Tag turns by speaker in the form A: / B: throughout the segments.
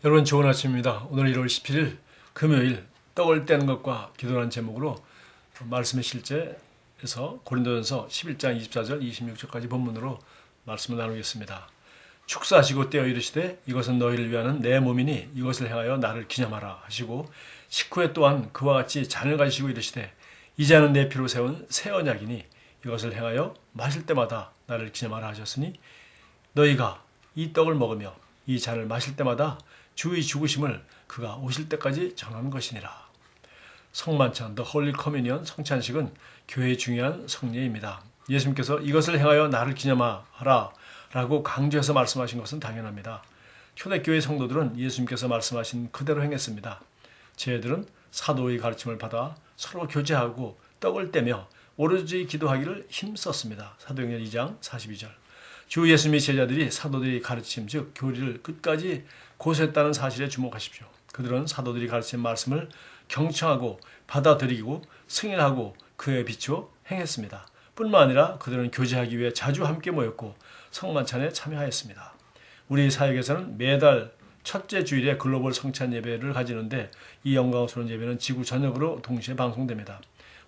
A: 여러분 좋은 아침입니다. 오늘 1월 17일 금요일 떡을 떼는 것과 기도라는 제목으로 말씀의 실제에서 고린도전서 11장 24절 26절까지 본문으로 말씀을 나누겠습니다. 축사하시고 떼어 이르시되 이것은 너희를 위하는 내 몸이니 이것을 행하여 나를 기념하라 하시고 19회 또한 그와 같이 잔을 가지시고 이르시되 이 잔은 내 피로 세운 새 언약이니 이것을 행하여 마실 때마다 나를 기념하라 하셨으니 너희가 이 떡을 먹으며 이 잔을 마실 때마다 주의 죽으심을 그가 오실 때까지 전하는 것이니라. 성만찬, The Holy Communion 성찬식은 교회의 중요한 성례입니다. 예수님께서 이것을 행하여 나를 기념하라 라고 강조해서 말씀하신 것은 당연합니다. 초대교회 성도들은 예수님께서 말씀하신 그대로 행했습니다. 제자들은 사도의 가르침을 받아 서로 교제하고 떡을 떼며 오로지 기도하기를 힘썼습니다. 사도행전 2장 42절. 주 예수님의 제자들이 사도들의 가르침, 즉 교리를 끝까지 고수했다는 사실에 주목하십시오. 그들은 사도들이 가르친 말씀을 경청하고 받아들이고 승인하고 그에 비추어 행했습니다. 뿐만 아니라 그들은 교제하기 위해 자주 함께 모였고 성만찬에 참여하였습니다. 우리 사역에서는 매달 첫째 주일에 글로벌 성찬 예배를 가지는데 이 영광스러운 예배는 지구 전역으로 동시에 방송됩니다.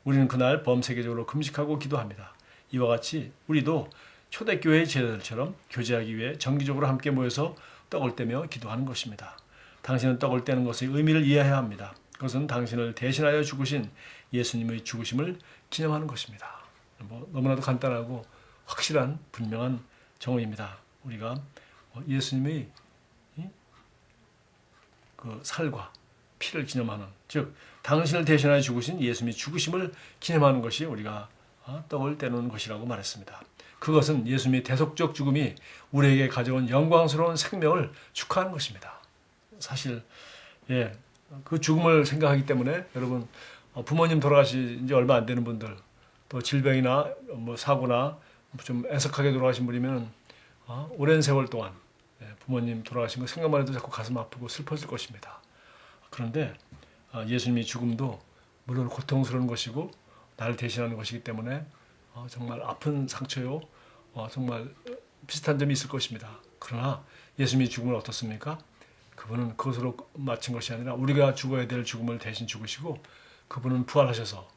A: 우리는 그날 범세계적으로 금식하고 기도합니다. 이와 같이 우리도 초대교회의 제자들처럼 교제하기 위해 정기적으로 함께 모여서 떡을 떼며 기도하는 것입니다. 당신은 떡을 떼는 것의 의미를 이해해야 합니다. 그것은 당신을 대신하여 죽으신 예수님의 죽으심을 기념하는 것입니다. 너무나도 간단하고 확실한 분명한 정의입니다. 우리가 예수님의 그 살과 피를 기념하는, 즉 당신을 대신하여 죽으신 예수님의 죽으심을 기념하는 것이 우리가 떡을 떼는 것이라고 말했습니다. 그것은 예수님의 대속적 죽음이 우리에게 가져온 영광스러운 생명을 축하하는 것입니다. 사실 그 죽음을 생각하기 때문에 여러분 부모님 돌아가신 지 얼마 안 되는 분들, 또 질병이나 사고나 좀 애석하게 돌아가신 분이면 오랜 세월 동안 부모님 돌아가신 거 생각만 해도 자꾸 가슴 아프고 슬퍼질 것입니다. 그런데 예수님의 죽음도 물론 고통스러운 것이고 나를 대신하는 것이기 때문에 정말 아픈 상처요. 정말 비슷한 점이 있을 것입니다. 그러나 예수님의 죽음은 어떻습니까? 그분은 그것으로 마친 것이 아니라 우리가 죽어야 될 죽음을 대신 죽으시고 그분은 부활하셔서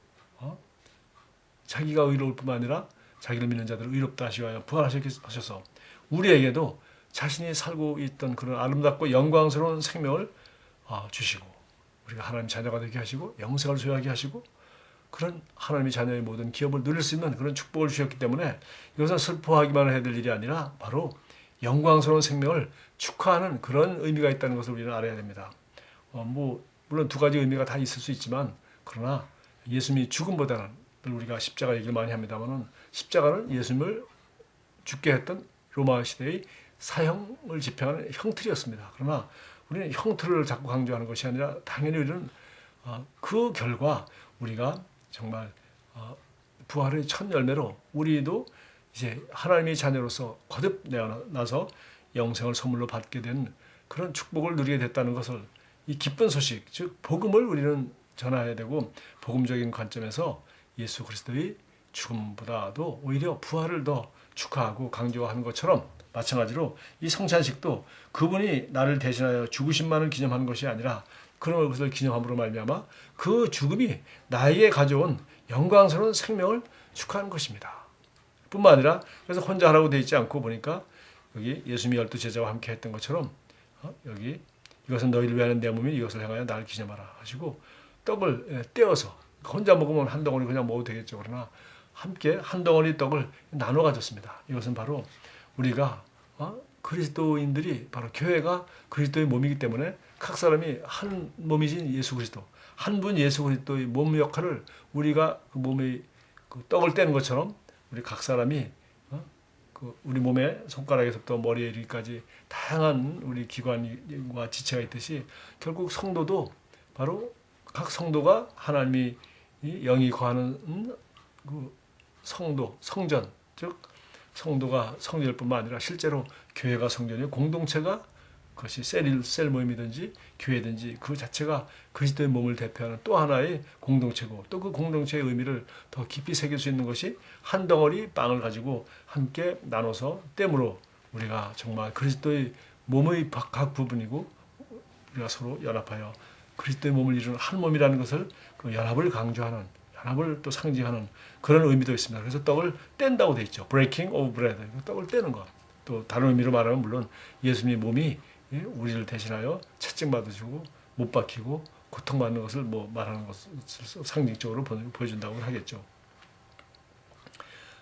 A: 자기가 의로울 뿐만 아니라 자기를 믿는 자들을 의롭다 하시어 부활하셔서 우리에게도 자신이 살고 있던 그런 아름답고 영광스러운 생명을 주시고 우리가 하나님 자녀가 되게 하시고 영생을 소유하게 하시고 그런 하나님의 자녀의 모든 기업을 누릴 수 있는 그런 축복을 주셨기 때문에 이것은 슬퍼하기만 해야 될 일이 아니라 바로 영광스러운 생명을 축하하는 그런 의미가 있다는 것을 우리는 알아야 됩니다. 물론 두 가지 의미가 다 있을 수 있지만 그러나 예수님이 죽음보다는 우리가 십자가 얘기를 많이 합니다만 십자가는 예수님을 죽게 했던 로마 시대의 사형을 집행하는 형틀이었습니다. 그러나 우리는 형틀을 자꾸 강조하는 것이 아니라 당연히 우리는 그 결과 우리가 정말 부활의 첫 열매로 우리도 이제 하나님의 자녀로서 거듭 내어나서 영생을 선물로 받게 된 그런 축복을 누리게 됐다는 것을 이 기쁜 소식, 즉 복음을 우리는 전해야 되고 복음적인 관점에서 예수 그리스도의 죽음보다도 오히려 부활을 더 축하하고 강조하는 것처럼 마찬가지로 이 성찬식도 그분이 나를 대신하여 죽으심만을 기념하는 것이 아니라 그런 것을 기념함으로 말미암아 그 죽음이 나에게 가져온 영광스러운 생명을 축하하는 것입니다. 뿐만 아니라 그래서 혼자 하라고 되어 있지 않고 보니까 여기 예수님이 12 제자와 함께 했던 것처럼 여기 이것은 너희를 위하는 내 몸이 이것을 행하여 나를 기념하라 하시고 떡을 떼어서 혼자 먹으면 한 덩어리 그냥 먹어도 되겠죠. 그러나 함께 한 덩어리 떡을 나눠 가졌습니다. 이것은 바로 우리가 그리스도인들이 바로 교회가 그리스도의 몸이기 때문에 각 사람이 한 몸이신 예수 그리스도 한 분 예수 그리스도의 몸 역할을 우리가 그 몸의 그 떡을 떼는 것처럼 우리 각 사람이 우리 몸의 손가락에서부터 머리에 이르기까지 다양한 우리 기관과 지체가 있듯이 결국 성도도 바로 각 성도가 하나님이 영이 거하는 그 성도, 성전, 즉 성도가 성전일 뿐만 아니라 실제로 교회가 성전이고 공동체가 그것이 셀 모임이든지 교회든지 그 자체가 그리스도의 몸을 대표하는 또 하나의 공동체고 또 그 공동체의 의미를 더 깊이 새길 수 있는 것이 한 덩어리 빵을 가지고 함께 나눠서 땜으로 우리가 정말 그리스도의 몸의 각 부분이고 우리가 서로 연합하여 그리스도의 몸을 이루는 한 몸이라는 것을 그 연합을 강조하는, 연합을 또 상징하는 그런 의미도 있습니다. 그래서 떡을 뗀다고 되어 있죠. breaking of bread. 떡을 떼는 것. 또 다른 의미로 말하면 물론 예수님의 몸이 우리를 대신하여 채찍받으시고 못 박히고 고통받는 것을 뭐 말하는 것을 상징적으로 보여준다고 하겠죠.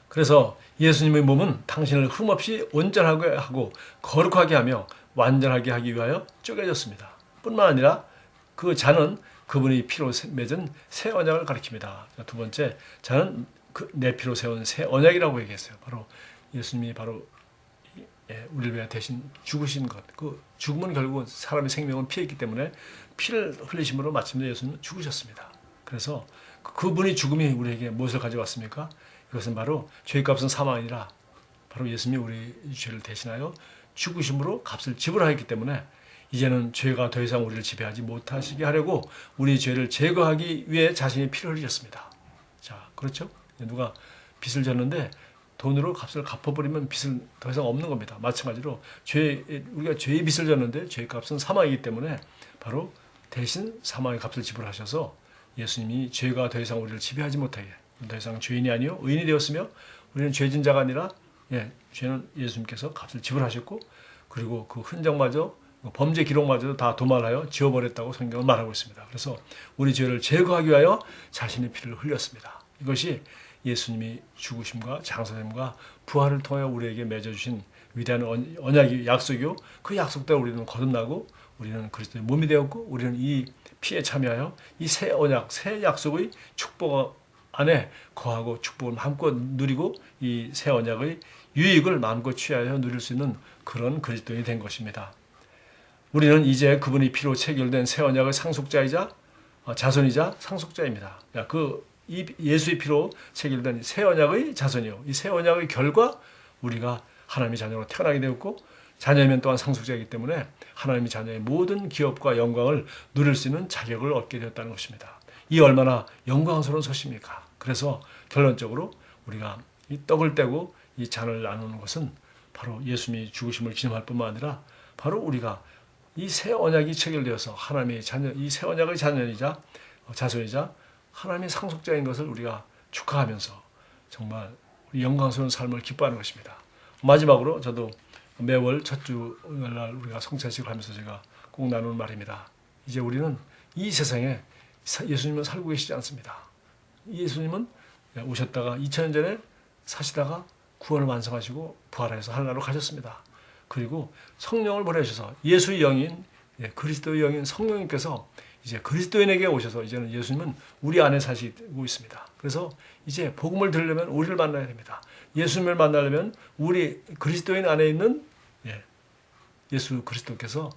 A: 그래서 예수님의 몸은 당신을 흠없이 온전하게 하고 거룩하게 하며 완전하게 하기 위하여 쪼개졌습니다. 뿐만 아니라 그 잔은 그분이 피로 맺은 새 언약을 가리킵니다. 두 번째, 잔은 내 피로 세운 새 언약이라고 얘기했어요. 바로 예수님이 바로 우리를 위해 대신 죽으신 것. 그 죽음은 결국 사람의 생명은 피에 있기 때문에 피를 흘리심으로 마침내 예수님은 죽으셨습니다. 그래서 그분이 죽음이 우리에게 무엇을 가져왔습니까? 이것은 바로 죄값은 사망이라 바로 예수님이 우리 죄를 대신하여 죽으심으로 값을 지불하였기 때문에 이제는 죄가 더 이상 우리를 지배하지 못하시게 하려고 우리 죄를 제거하기 위해 자신의 피를 흘리셨습니다. 자, 그렇죠? 누가 빚을 졌는데 돈으로 값을 갚아버리면 빚은 더 이상 없는 겁니다. 마찬가지로 우리가 죄의 빚을 졌는데 죄의 값은 사망이기 때문에 바로 대신 사망의 값을 지불하셔서 예수님이 죄가 더 이상 우리를 지배하지 못하게, 더 이상 죄인이 아니요 의인이 되었으며 우리는 죄진 자가 아니라 죄는 예수님께서 값을 지불하셨고 그리고 그 흔적마저 범죄 기록마저도 다 도말하여 지워버렸다고 성경은 말하고 있습니다. 그래서 우리 죄를 제거하기 위하여 자신의 피를 흘렸습니다. 이것이 예수님이 죽으심과 장사됨과 부활을 통해 우리에게 맺어주신 위대한 언약이 약속이요. 그 약속대로 우리는 거듭나고 우리는 그리스도의 몸이 되었고 우리는 이 피에 참여하여 이 새 언약, 새 약속의 축복 안에 거하고 축복을 마음껏 누리고 이 새 언약의 유익을 마음껏 취하여 누릴 수 있는 그런 그리스도인이 된 것입니다. 우리는 이제 그분이 피로 체결된 새 언약의 상속자이자 자손이자 상속자입니다. 이 예수의 피로 체결된 새 언약의 자손이요. 이 새 언약의 결과 우리가 하나님의 자녀로 태어나게 되었고 자녀이면 또한 상속자이기 때문에 하나님의 자녀의 모든 기업과 영광을 누릴 수 있는 자격을 얻게 되었다는 것입니다. 이 얼마나 영광스러운 소식입니까? 그래서 결론적으로 우리가 이 떡을 떼고 이 잔을 나누는 것은 바로 예수님이 죽으심을 기념할 뿐만 아니라 바로 우리가 이 새 언약이 체결되어서 하나님의 자녀, 이 새 언약의 자녀이자 자손이자 하나님의 상속자인 것을 우리가 축하하면서 정말 우리 영광스러운 삶을 기뻐하는 것입니다. 마지막으로 저도 매월 첫 주날 우리가 성찬식을 하면서 제가 꼭 나누는 말입니다. 이제 우리는 이 세상에 예수님은 살고 계시지 않습니다. 예수님은 오셨다가 2000년 전에 사시다가 구원을 완성하시고 부활해서 하늘나라로 가셨습니다. 그리고 성령을 보내셔서 예수의 영인, 그리스도의 영인 성령님께서 이제 그리스도인에게 오셔서 이제는 예수님은 우리 안에 사시고 있습니다. 그래서 이제 복음을 들으려면 우리를 만나야 됩니다. 예수님을 만나려면 우리 그리스도인 안에 있는 예수 그리스도께서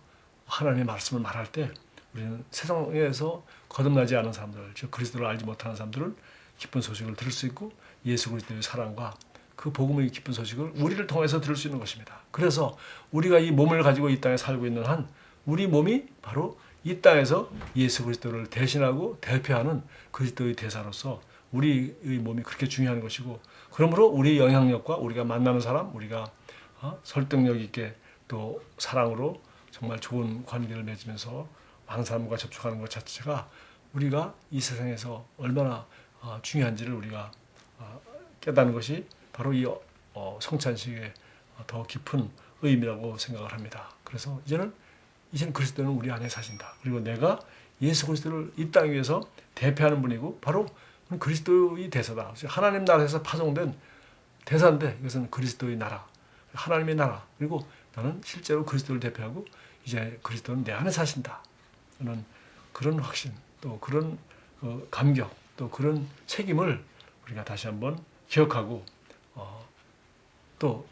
A: 하나님의 말씀을 말할 때 우리는 세상에서 거듭나지 않은 사람들, 즉 그리스도를 알지 못하는 사람들은 기쁜 소식을 들을 수 있고 예수 그리스도의 사랑과 그 복음의 기쁜 소식을 우리를 통해서 들을 수 있는 것입니다. 그래서 우리가 이 몸을 가지고 이 땅에 살고 있는 한 우리 몸이 바로 이 땅에서 예수 그리스도를 대신하고 대표하는 그리스도의 대사로서 우리의 몸이 그렇게 중요한 것이고 그러므로 우리의 영향력과 우리가 만나는 사람, 우리가 설득력 있게 또 사랑으로 정말 좋은 관계를 맺으면서 많은 사람과 접촉하는 것 자체가 우리가 이 세상에서 얼마나 중요한지를 우리가 깨닫는 것이 바로 이 성찬식의 더 깊은 의미라고 생각을 합니다. 그래서 이제는 그리스도는 우리 안에 사신다. 그리고 내가 예수 그리스도를 이 땅 위에서 대표하는 분이고 바로 그리스도의 대사다. 하나님 나라에서 파송된 대사인데 이것은 그리스도의 나라, 하나님의 나라. 그리고 나는 실제로 그리스도를 대표하고 이제 그리스도는 내 안에 사신다. 저는 그런 확신, 또 그런 감격, 또 그런 책임을 우리가 다시 한번 기억하고 또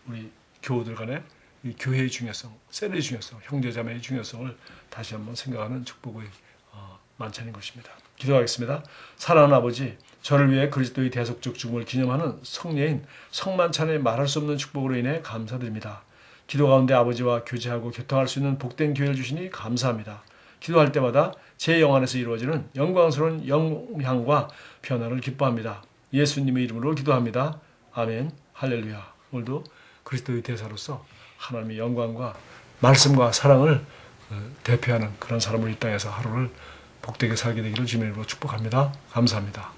A: 우리 교우들 간에 이 교회의 중요성, 셀의 중요성, 형제자매의 중요성을 다시 한번 생각하는 축복의 만찬인 것입니다. 기도하겠습니다. 사랑하는 아버지, 저를 위해 그리스도의 대속적 죽음을 기념하는 성례인 성만찬의 말할 수 없는 축복으로 인해 감사드립니다. 기도 가운데 아버지와 교제하고 교통할 수 있는 복된 기회를 주시니 감사합니다. 기도할 때마다 제 영 안에서 이루어지는 영광스러운 영향과 변화를 기뻐합니다. 예수님의 이름으로 기도합니다. 아멘. 할렐루야. 오늘도 그리스도의 대사로서 하나님의 영광과 말씀과 사랑을 대표하는 그런 사람으로 이 땅에서 하루를 복되게 살게 되기를 주님으로 축복합니다. 감사합니다.